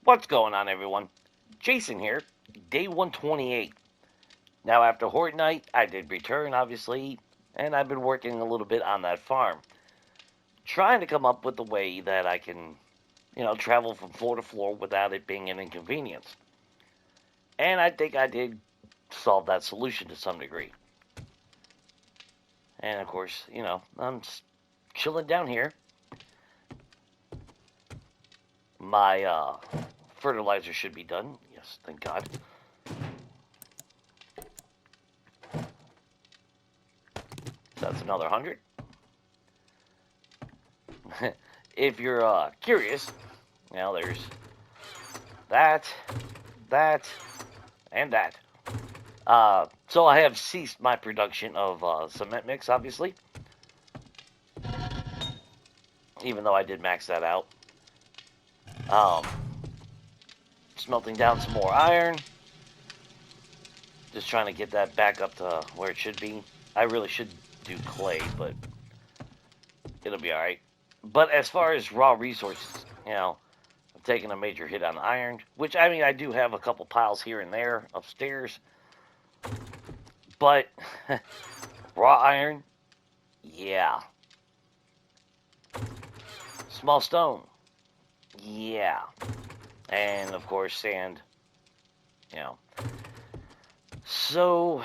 What's going on, everyone? Jason here, day 128. Now, after Horde Night, I did return, obviously, and I've been working a little bit on that farm, trying to come up with a way that I can, travel from floor to floor without it being an inconvenience. And I think I did solve that solution to some degree. And of course, I'm chilling down here. My fertilizer should be done. Yes, thank God. That's another 100. If you're curious, there's that, and that. So I have ceased my production of cement mix, obviously, even though I did max that out. Smelting down some more iron. Just trying to get that back up to where it should be. I really should do clay, but it'll be alright. But as far as raw resources, I'm taking a major hit on iron, which, I do have a couple piles here and there upstairs. But raw iron, yeah. Small stone, yeah. And, of course, sand, So,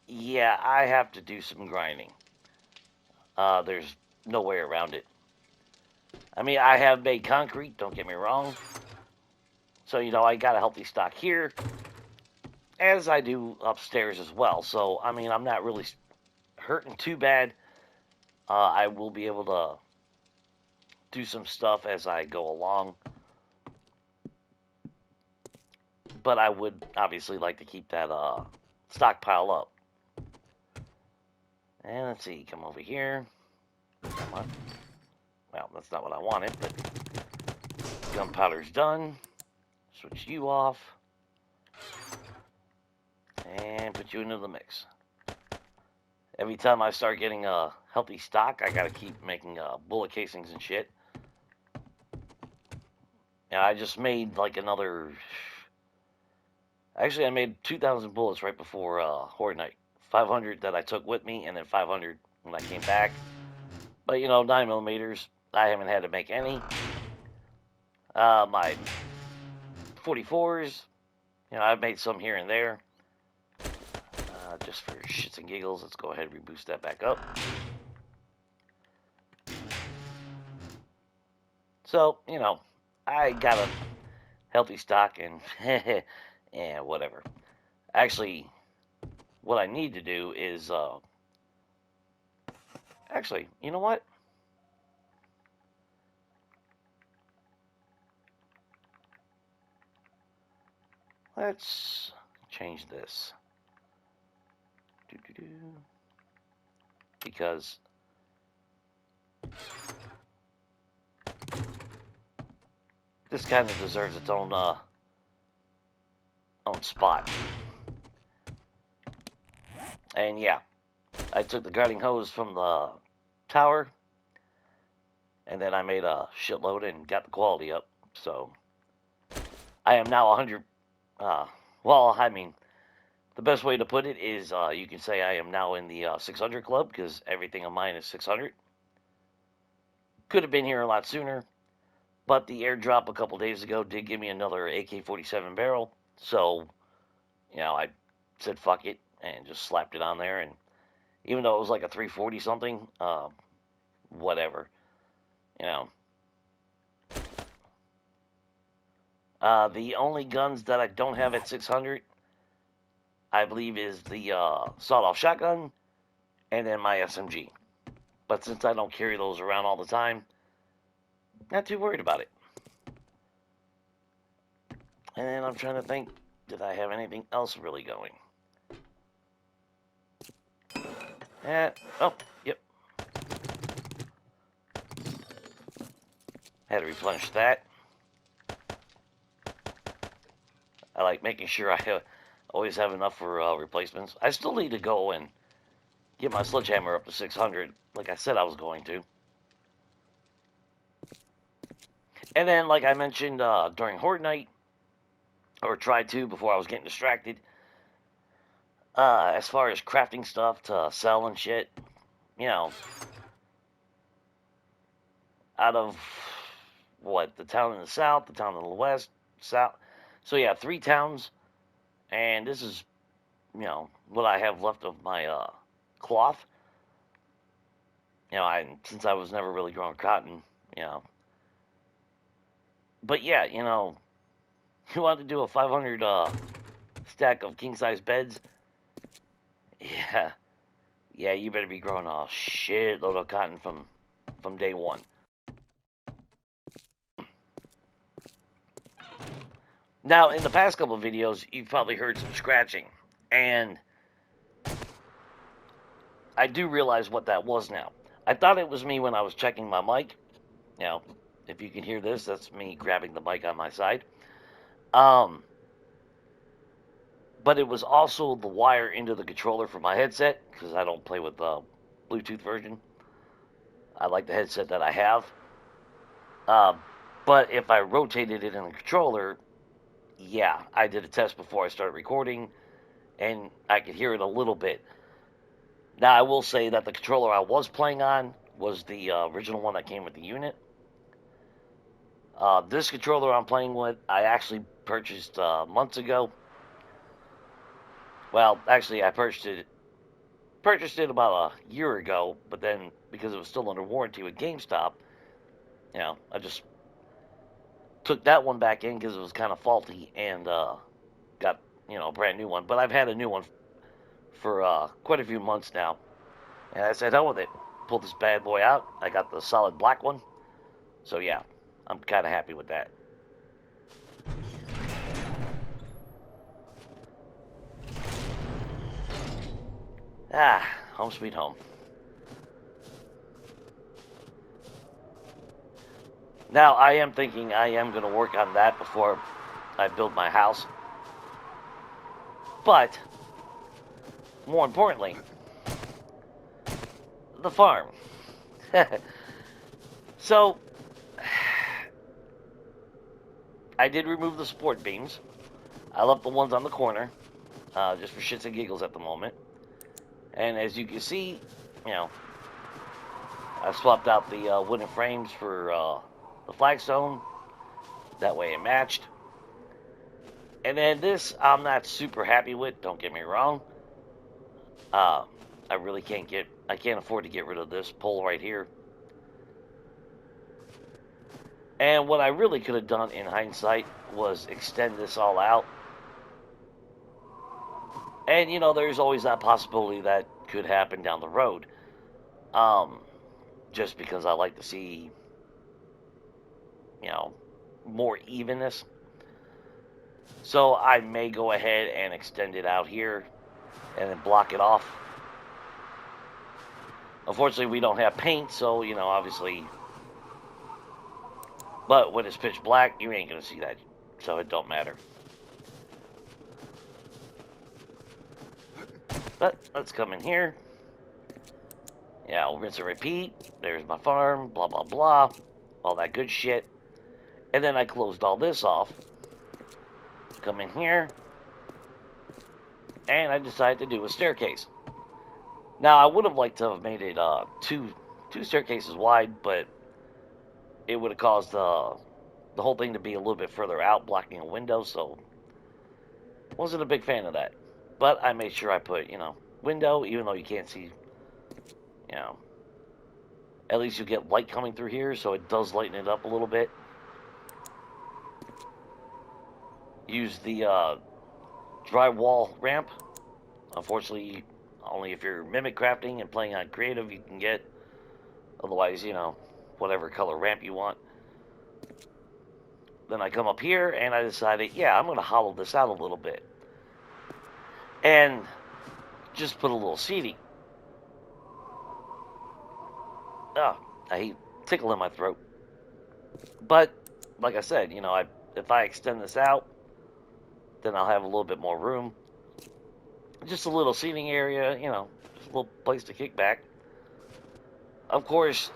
yeah, I have to do some grinding. There's no way around it. I have made concrete, don't get me wrong. So, I got a healthy stock here, as I do upstairs as well. So, I'm not really hurting too bad. I will be able to do some stuff as I go along. But I would obviously like to keep that stockpile up. And let's see, come over here. Come on. Well, that's not what I wanted, but gunpowder's done. Switch you off. And put you into the mix. Every time I start getting a healthy stock, I gotta keep making bullet casings and shit. Yeah, I just made like another... Actually, I made 2,000 bullets right before Horde Night. 500 that I took with me, and then 500 when I came back. But, 9mm, I haven't had to make any. My 44s, I've made some here and there. Just for shits and giggles, let's go ahead and reboost that back up. So, I got a healthy stock and yeah, whatever. Actually, what I need to do is, actually, you know what? Let's change this. Because this kind of deserves its own spot. And yeah, I took the guarding hose from the tower, and then I made a shitload and got the quality up. So I am now 100. The best way to put it is you can say I am now in the 600 club because everything of mine is 600. Could have been here a lot sooner, but the airdrop a couple days ago did give me another AK-47 barrel. So, I said fuck it and just slapped it on there. And even though it was like a 340 something, whatever, the only guns that I don't have at 600, I believe, is the sawed-off shotgun and then my SMG. But since I don't carry those around all the time, not too worried about it. And then I'm trying to think, did I have anything else really going? Oh, yep. Had to replenish that. I like making sure I always have enough for replacements. I still need to go and get my sledgehammer up to 600, like I said I was going to. And then, like I mentioned during Horde Night, or tried to before I was getting distracted. As far as crafting stuff to sell and shit, you know, out of what, the town in the south, the town in the west, south. So yeah, 3 towns, and this is, what I have left of my cloth. Since I was never really growing cotton, you know. But yeah, you want to do a 500 stack of king size beds? Yeah, yeah, you better be growing a shitload of cotton from day one. Now, in the past couple of videos, you've probably heard some scratching, and I do realize what that was now. I thought it was me when I was checking my mic. Now, if you can hear this, that's me grabbing the mic on my side. Um, but it was also the wire into the controller for my headset, because I don't play with the Bluetooth version. I like the headset that I have. Uh, but if I rotated it in the controller, yeah, I did a test before I started recording, and I could hear it a little bit. Now, I will say that the controller I was playing on was the original one that came with the unit. This controller I'm playing with, I actually purchased months ago. Well, actually, I purchased it about a year ago, but then because it was still under warranty with GameStop, I just took that one back in because it was kind of faulty and got a brand new one. But I've had a new one for quite a few months now, and I said, hell with it. Pulled this bad boy out. I got the solid black one, so yeah, I'm kind of happy with that. Ah, home sweet home. Now I am thinking I am going to work on that before I build my house. But more importantly, the farm. So I did remove the support beams. I left the ones on the corner, just for shits and giggles at the moment. And as you can see, you know, I swapped out the wooden frames for the flagstone. That way it matched. And then this, I'm not super happy with. Don't get me wrong. Uh, I can't afford to get rid of this pole right here. And what I really could have done in hindsight was extend this all out. And there's always that possibility that could happen down the road. Um, just because I like to see, you know, more evenness. So I may go ahead and extend it out here and then block it off. Unfortunately, we don't have paint, so, obviously. But when it's pitch black, you ain't going to see that. So it don't matter. But let's come in here. Yeah, I'll rinse and repeat. There's my farm, blah, blah, blah. All that good shit. And then I closed all this off. Come in here. And I decided to do a staircase. Now, I would have liked to have made it two staircases wide, but it would have caused the whole thing to be a little bit further out, blocking a window, so wasn't a big fan of that. But I made sure I put, window, even though you can't see, at least you get light coming through here, so it does lighten it up a little bit. Use the drywall ramp. Unfortunately, only if you're mimic crafting and playing on creative you can get. Otherwise, whatever color ramp you want. Then I come up here and I decided, yeah, I'm going to hollow this out a little bit. And just put a little seating. Oh, I hate tickle in my throat. But, like I said, if I extend this out, then I'll have a little bit more room. Just a little seating area, just a little place to kick back. Of course,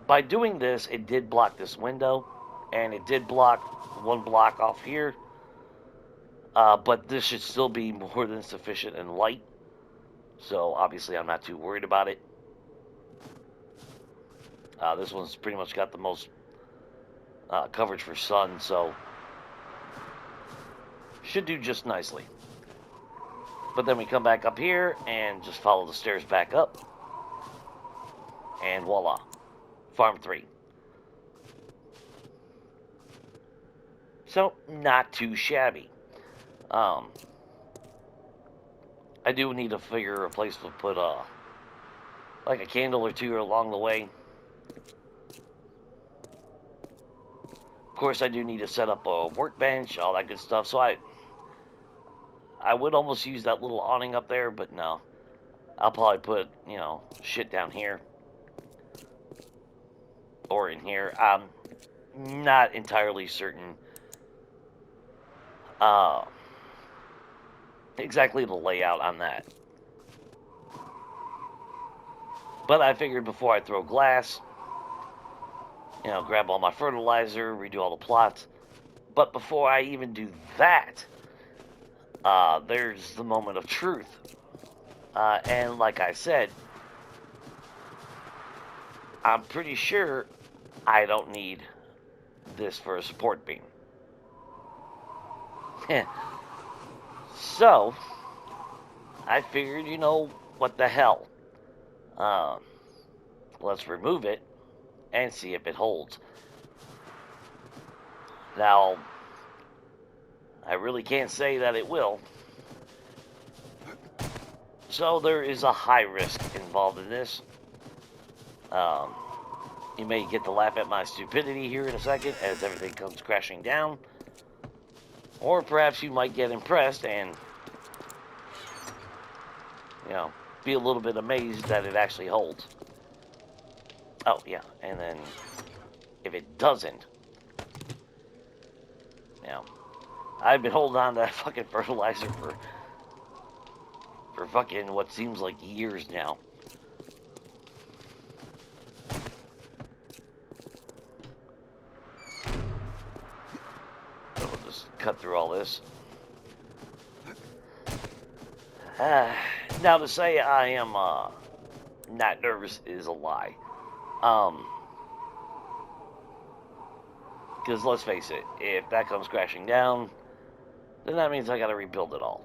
by doing this, it did block this window, and it did block one block off here. But this should still be more than sufficient and light. So obviously I'm not too worried about it. This one's pretty much got the most coverage for sun, so should do just nicely. But then we come back up here and just follow the stairs back up. And voila, farm 3. So, not too shabby. I do need to figure a place to put like a candle or two along the way. Of course, I do need to set up a workbench, all that good stuff. So I would almost use that little awning up there, but no. I'll probably put, shit down here. Or in here. I'm not entirely certain exactly the layout on that. But I figured before I throw glass, grab all my fertilizer, redo all the plots. But before I even do that, there's the moment of truth. And like I said, I'm pretty sure I don't need this for a support beam. So, I figured, what the hell. Let's remove it and see if it holds. Now, I really can't say that it will. So there is a high risk involved in this. You may get to laugh at my stupidity here in a second as everything comes crashing down. Or perhaps you might get impressed and, be a little bit amazed that it actually holds. Oh, yeah, and then if it doesn't, I've been holding on to that fucking fertilizer for fucking what seems like years now. So we'll just cut through all this. Now to say I am not nervous is a lie. Because let's face it, if that comes crashing down, then that means I gotta rebuild it all.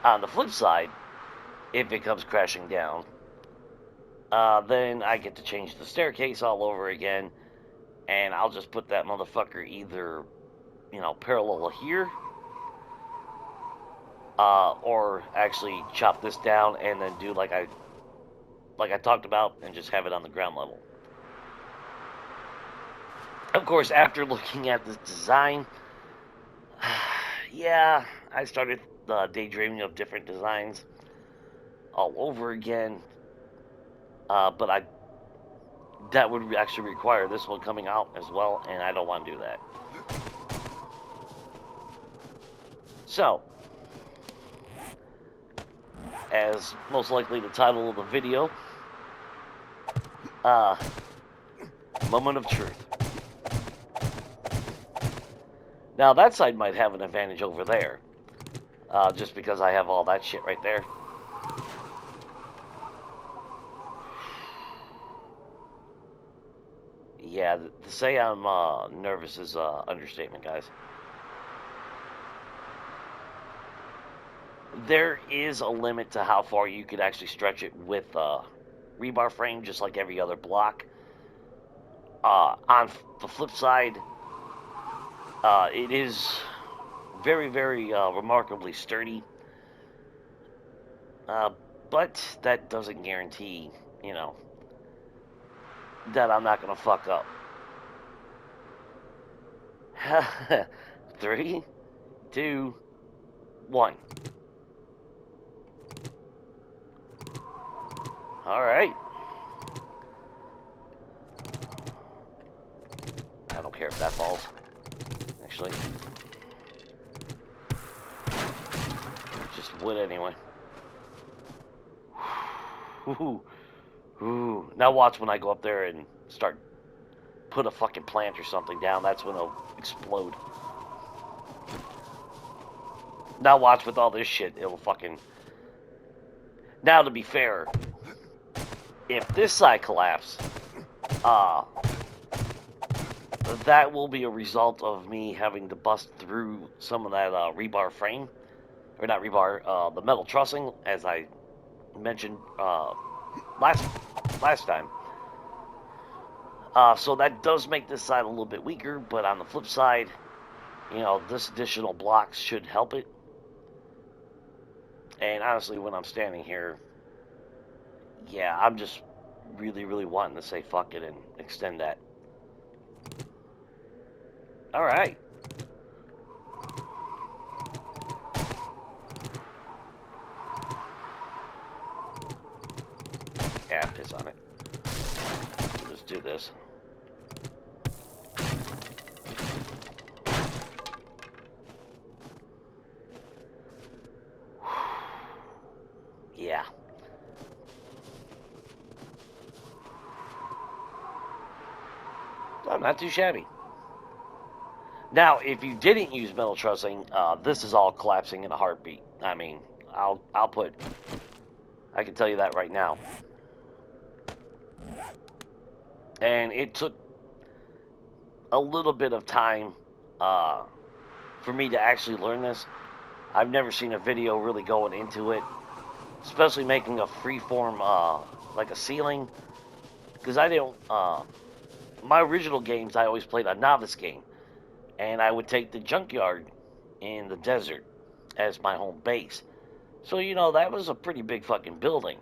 On the flip side, if it comes crashing down, then I get to change the staircase all over again, and I'll just put that motherfucker either, parallel here, or actually chop this down and then do like I talked about and just have it on the ground level. Of course, after looking at this design, yeah, I started daydreaming of different designs all over again. But that would actually require this one coming out as well, and I don't want to do that. So, as most likely the title of the video, moment of truth. Now that side might have an advantage over there, just because I have all that shit right there. Yeah, to say I'm nervous is an understatement, guys. There is a limit to how far you could actually stretch it with rebar frame, just like every other block. On the flip side, it is very, very remarkably sturdy. But that doesn't guarantee, that I'm not going to fuck up. 3, 2, 1. Alright. I don't care if that falls. Actually. Just wood anyway. Ooh. Ooh. Now watch when I go up there and put a fucking plant or something down. That's when it'll explode. Now watch with all this shit, it'll fucking... Now, to be fair, if this side collapses, that will be a result of me having to bust through some of that rebar frame. Or not rebar, the metal trussing, as I mentioned last time. So that does make this side a little bit weaker, but on the flip side, you know, this additional blocks should help it. And honestly, when I'm standing here, yeah, I'm just really, really wanting to say fuck it and extend that. Alright. Yeah, piss on it. Let's do this. Yeah. Oh, not too shabby. Now, if you didn't use metal trussing, this is all collapsing in a heartbeat. I mean, I can tell you that right now. And it took a little bit of time for me to actually learn this. I've never seen a video really going into it, especially making a freeform, like a ceiling, because I didn't, my original games, I always played a novice game, and I would take the junkyard in the desert as my home base. So, you know, that was a pretty big fucking building,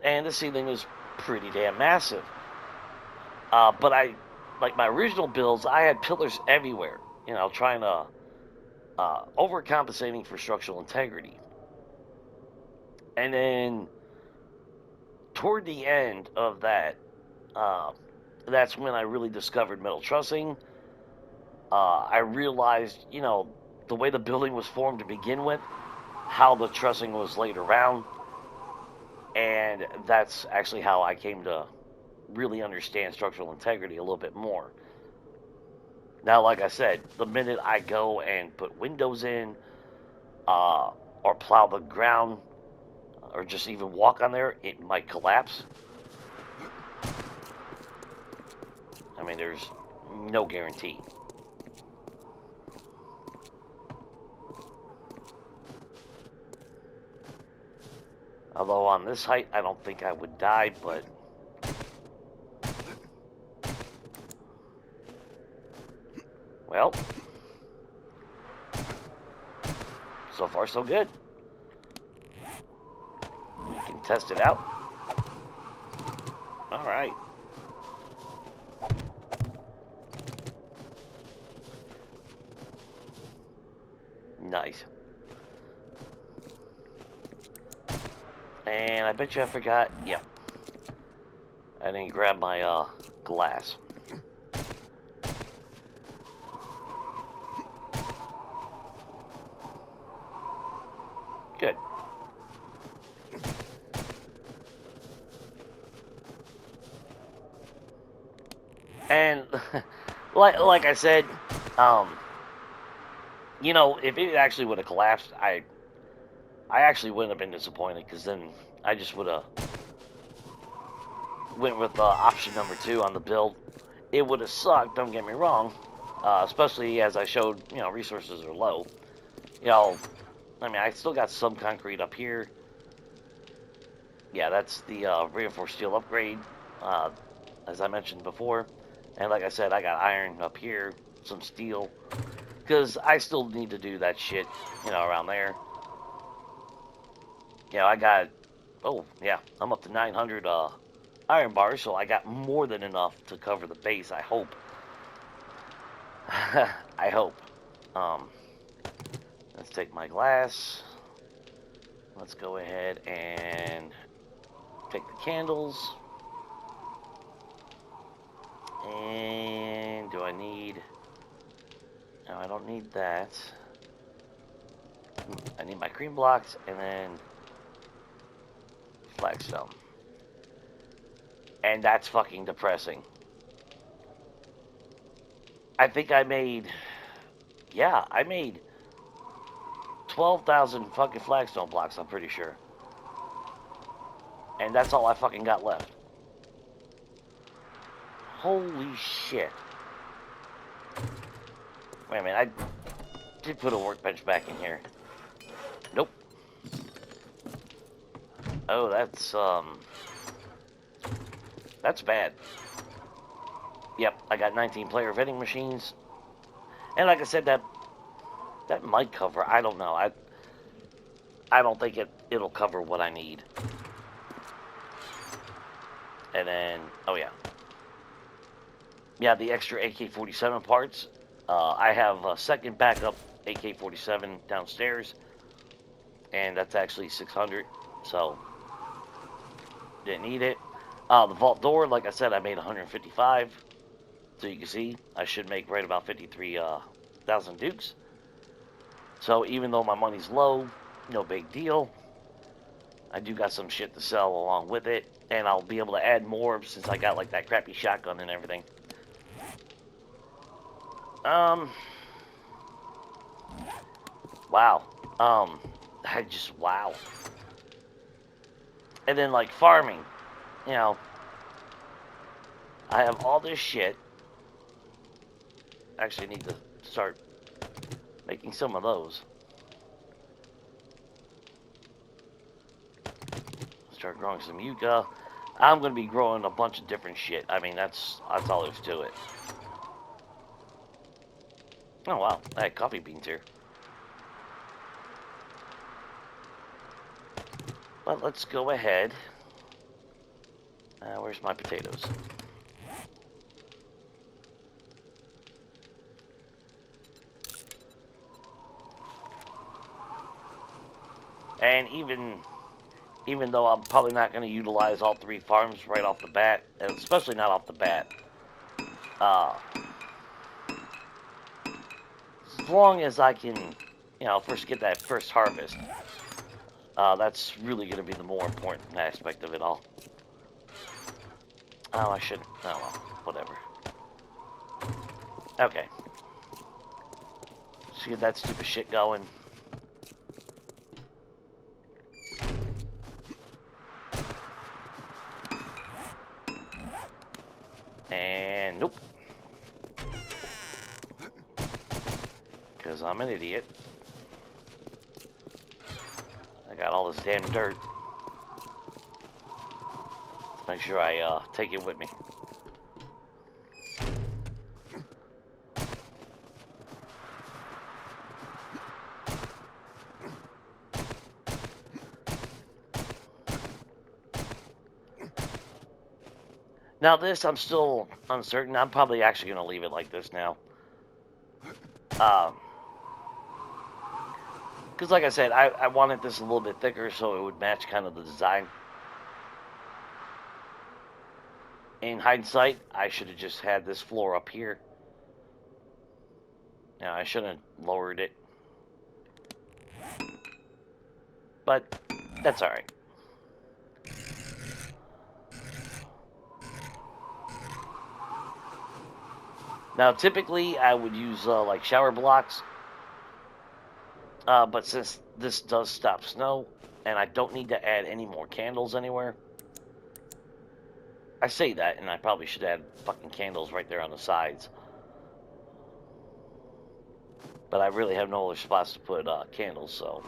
and the ceiling was pretty damn massive. But like my original builds, I had pillars everywhere, you know, trying to, overcompensating for structural integrity. And then toward the end of that, that's when I really discovered metal trussing. I realized, you know, the way the building was formed to begin with, how the trussing was laid around, and that's actually how I came to really understand structural integrity a little bit more. Now, like I said, the minute I go and put windows in, or plow the ground, or just even walk on there, it might collapse. I mean, there's no guarantee. Although on this height, I don't think I would die, but... Well... So far, so good. We can test it out. Alright. Nice. And I bet you I forgot. Yeah. I didn't grab my glass. Good. And like I said, you know, if it actually would have collapsed, I actually wouldn't have been disappointed, because then I just would have went with option number 2 on the build. It would have sucked, don't get me wrong, especially as I showed, you know, resources are low. You know, I mean, I still got some concrete up here. Yeah, that's the reinforced steel upgrade, as I mentioned before. And like I said, I got iron up here, some steel, because I still need to do that shit, you know, around there. You know, I got, oh, yeah, I'm up to 900 iron bars, so I got more than enough to cover the base, I hope. I hope. Let's take my glass. Let's go ahead and take the candles. And do I need... No, I don't need that. I need my cream blocks and then flagstone. And that's fucking depressing. I think I made Yeah, I made 12,000 fucking flagstone blocks, I'm pretty sure. And that's all I fucking got left. Holy shit. Wait a minute, I did put a workbench back in here. Nope. Oh, that's bad. Yep, I got 19 player vending machines. And like I said, that might cover, I don't know. I don't think it'll cover what I need. And then, oh yeah. Yeah, the extra AK-47 parts. I have a second backup AK-47 downstairs. And that's actually 600. So, didn't need it. The vault door, like I said, I made 155. So you can see, I should make right about 53,000 dukes. So even though my money's low, no big deal. I do got some shit to sell along with it. And I'll be able to add more since I got like that crappy shotgun and everything. Wow. Wow. And then like farming, you know, I have all this shit. Actually need to start making some of those. Start growing some yucca. I'm going to be growing a bunch of different shit. I mean, that's all there's to it. Oh, wow. I had coffee beans here. But let's go ahead. Where's my potatoes? And even though I'm probably not going to utilize all 3 farms right off the bat, and especially not off the bat, as long as I can, first get that first harvest, that's really going to be the more important aspect of it all. Oh, I shouldn't. Oh, well, whatever. Okay. Let's get that stupid shit going. And nope. Because I'm an idiot. I got all this damn dirt. Let's make sure I take it with me. Now this, I'm still uncertain. I'm probably actually going to leave it like this now. Because like I said, I wanted this a little bit thicker so it would match kind of the design. In hindsight, I should have just had this floor up here. Now, I shouldn't have lowered it. But that's alright. Now, typically, I would use like shower blocks. But since this does stop snow, and I don't need to add any more candles anywhere. I say that, and I probably should add fucking candles right there on the sides. But I really have no other spots to put candles, so.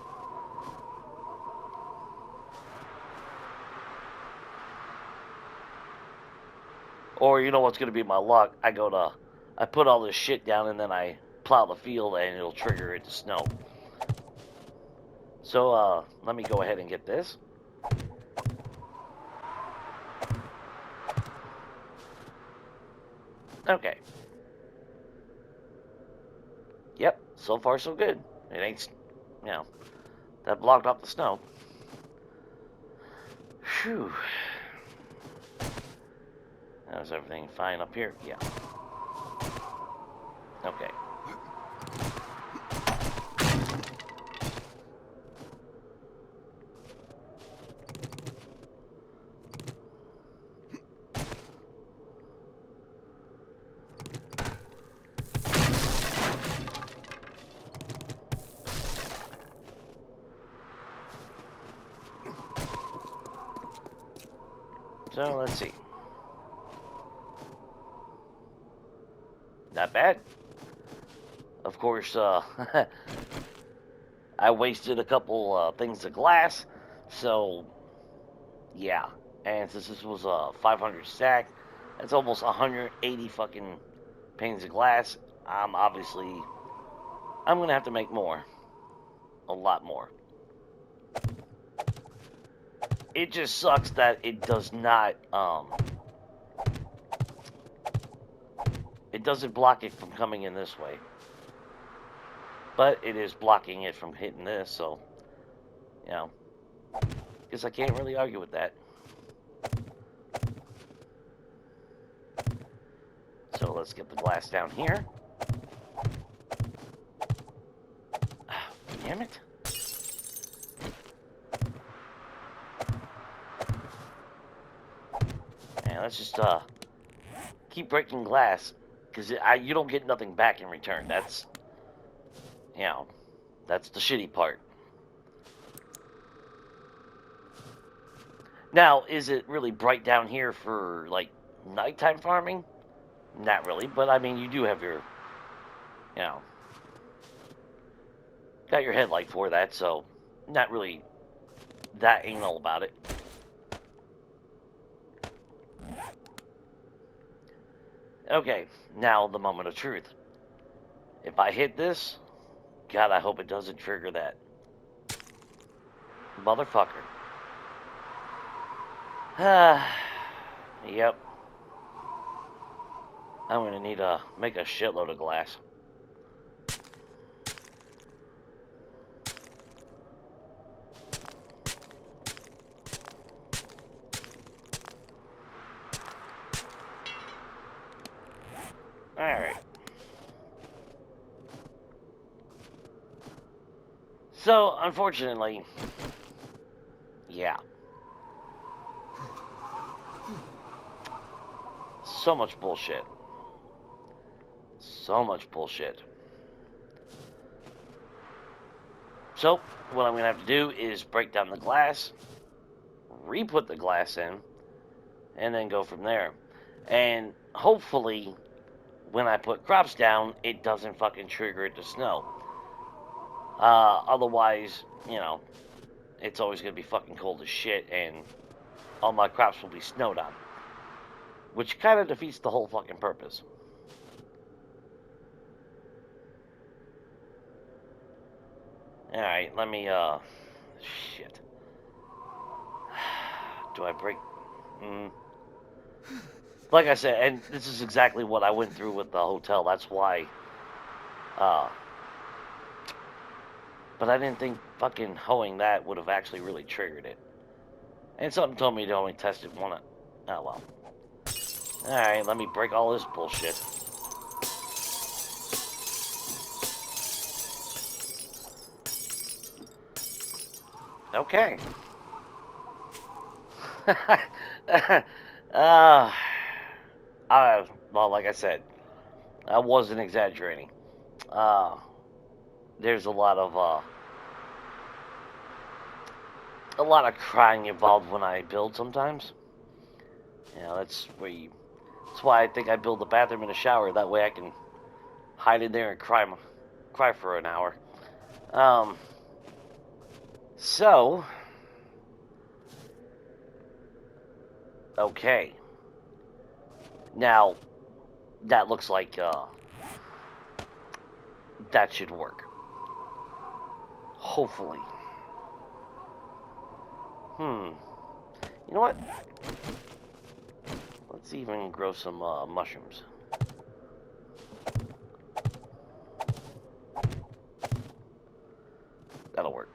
Or, you know what's going to be my luck? I put all this shit down, and then I plow the field, and it'll trigger it to snow. So, let me go ahead and get this. Okay. Yep, so far so good. It ain't, that blocked off the snow. Phew. Now, is everything fine up here? Yeah. Okay. So, let's see. Not bad. Of course, I wasted a couple things of glass, so yeah. And since this was a 500 stack, that's almost 180 fucking panes of glass. Obviously, I'm gonna have to make more, a lot more. It just sucks that it does not, it doesn't block it from coming in this way. But it is blocking it from hitting this, so, you know, guess I can't really argue with that. So let's get the glass down here. Damn it. And let's just keep breaking glass, because you don't get nothing back in return. That's, you know, that's the shitty part. Now, is it really bright down here for, like, nighttime farming? Not really, but I mean, you do have your, you know, got your headlight for that, so not really that anal about it. Okay, now the moment of truth. If I hit this, God, I hope it doesn't trigger that. Motherfucker. Yep. I'm gonna need to make a shitload of glass. Alright. So, unfortunately, yeah. So much bullshit. So much bullshit. So, what I'm going to have to do is break down the glass, re-put the glass in, and then go from there. And hopefully, when I put crops down, it doesn't fucking trigger it to snow. Otherwise, you know, it's always going to be fucking cold as shit, and all my crops will be snowed on. Which kind of defeats the whole fucking purpose. Alright, let me, shit. Do I break? Like I said, and this is exactly what I went through with the hotel, that's why, but I didn't think fucking hoeing that would have actually really triggered it. And something told me to only test it one. Oh well. Alright, let me break all this bullshit. Okay. Well, like I said, I wasn't exaggerating. There's a lot of crying involved when I build sometimes. You know, that's why I think I build a bathroom and a shower. That way I can hide in there and cry for an hour. So, okay. Now, that looks like, that should work. Hopefully. You know what? Let's even grow some, mushrooms. That'll work.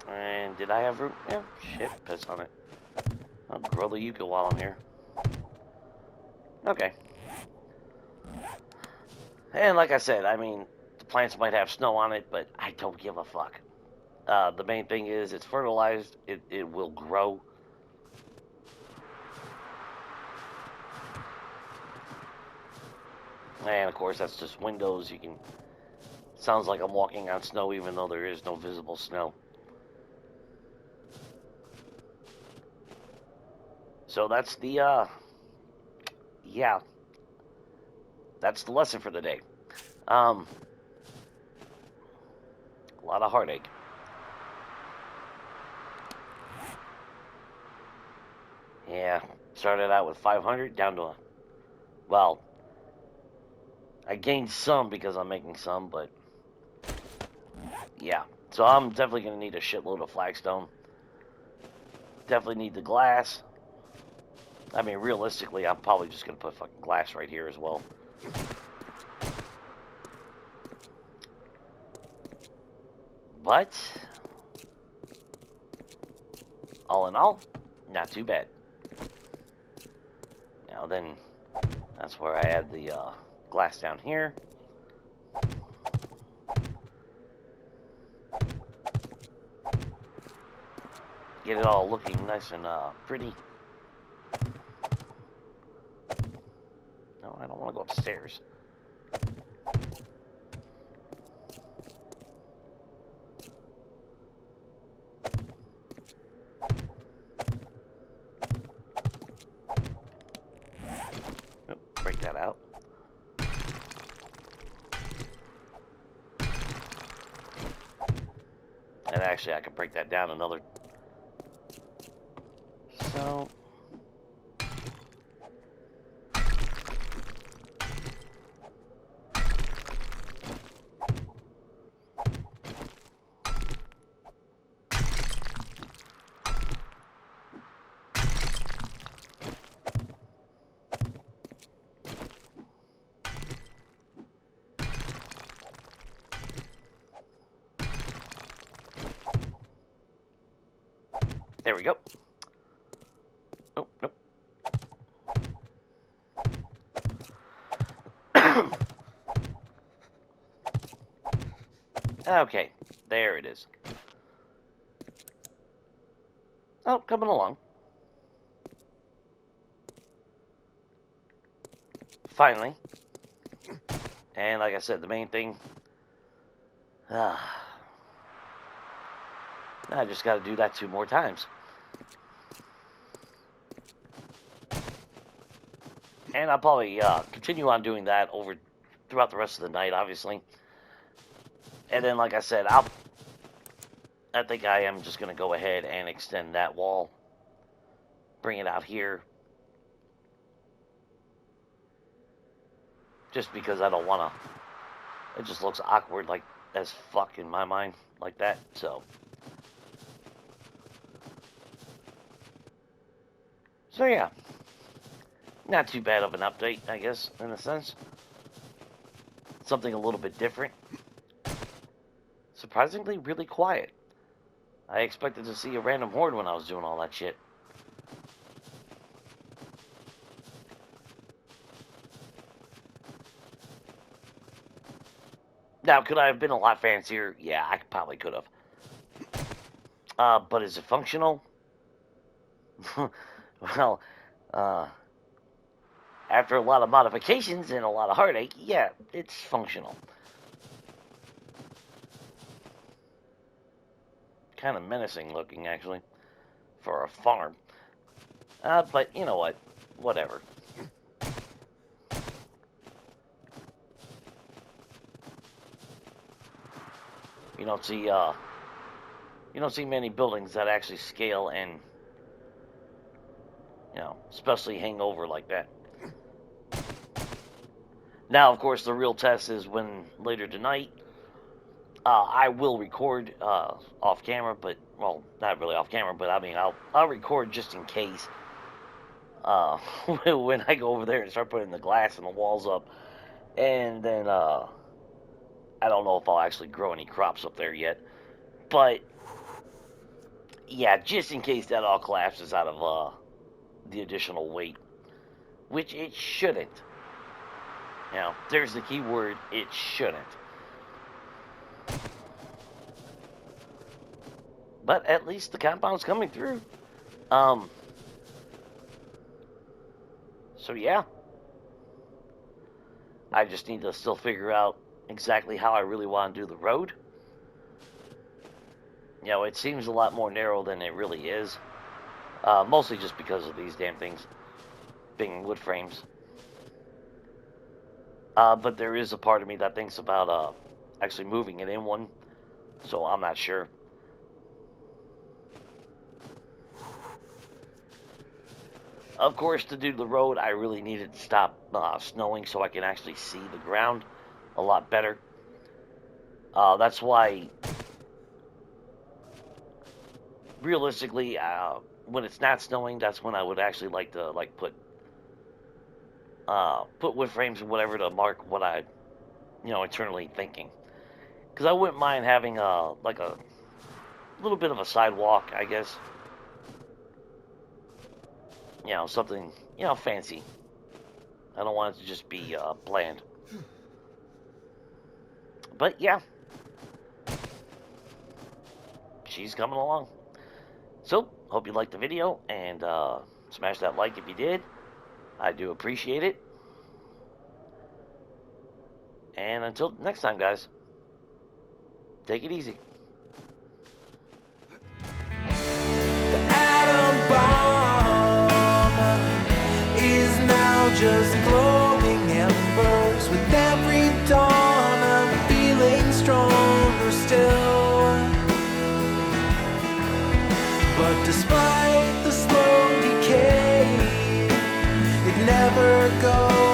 And did I have room? Yeah, shit, piss on it. I'll grow the yucca while I'm here. Okay. And like I said, I mean, the plants might have snow on it, but I don't give a fuck. The main thing is it's fertilized, it will grow. And of course, that's just windows. You can. Sounds like I'm walking on snow, even though there is no visible snow. So that's the, yeah, that's the lesson for the day. A lot of heartache. Yeah, started out with 500 down to, well, I gained some because I'm making some, but yeah. So I'm definitely going to need a shitload of flagstone. Definitely need the glass. I mean, realistically, I'm probably just going to put fucking glass right here as well. But, all in all, not too bad. Now then, that's where I add the glass down here. Get it all looking nice and pretty. No, I don't want to go upstairs. Oh, break that out. And actually, I can break that down another. So. There we go. Oh, nope. Okay, there it is. Oh, coming along. Finally. And like I said, the main thing, I just got to do that 2 more times. And I'll probably continue on doing that throughout the rest of the night, obviously. And then, like I said, I think I am just going to go ahead and extend that wall. Bring it out here. Just because I don't want to. It just looks awkward like as fuck in my mind like that. So yeah. Not too bad of an update, I guess, in a sense. Something a little bit different. Surprisingly, really quiet. I expected to see a random horde when I was doing all that shit. Now, could I have been a lot fancier? Yeah, I probably could have. But is it functional? Well, after a lot of modifications and a lot of heartache, yeah, it's functional. Kind of menacing looking, actually, for a farm. But you know what? Whatever. You don't see many buildings that actually scale and, especially hang over like that. Now, of course, the real test is when later tonight, I will record off camera, but, well, not really off camera, but I mean, I'll record just in case when I go over there and start putting the glass and the walls up. And then, I don't know if I'll actually grow any crops up there yet. But, yeah, just in case that all collapses out of the additional weight, which it shouldn't. Now, there's the key word, it shouldn't. But at least the compound's coming through. So yeah. I just need to still figure out exactly how I really want to do the road. It seems a lot more narrow than it really is. Mostly just because of these damn things being wood frames. But there is a part of me that thinks about actually moving it in one, so I'm not sure. Of course, to do the road, I really needed to stop snowing so I can actually see the ground a lot better. That's why, realistically, when it's not snowing, that's when I would actually like to put wood frames or whatever to mark what I, internally thinking. Because I wouldn't mind having a little bit of a sidewalk, I guess. Something fancy. I don't want it to just be bland. But yeah, she's coming along. So, hope you liked the video, and smash that like if you did. I do appreciate it. And until next time, guys, take it easy. The atom bomb is now just glowing embers. With every dawn, I'm feeling stronger still. But despite the slow decay, it never goes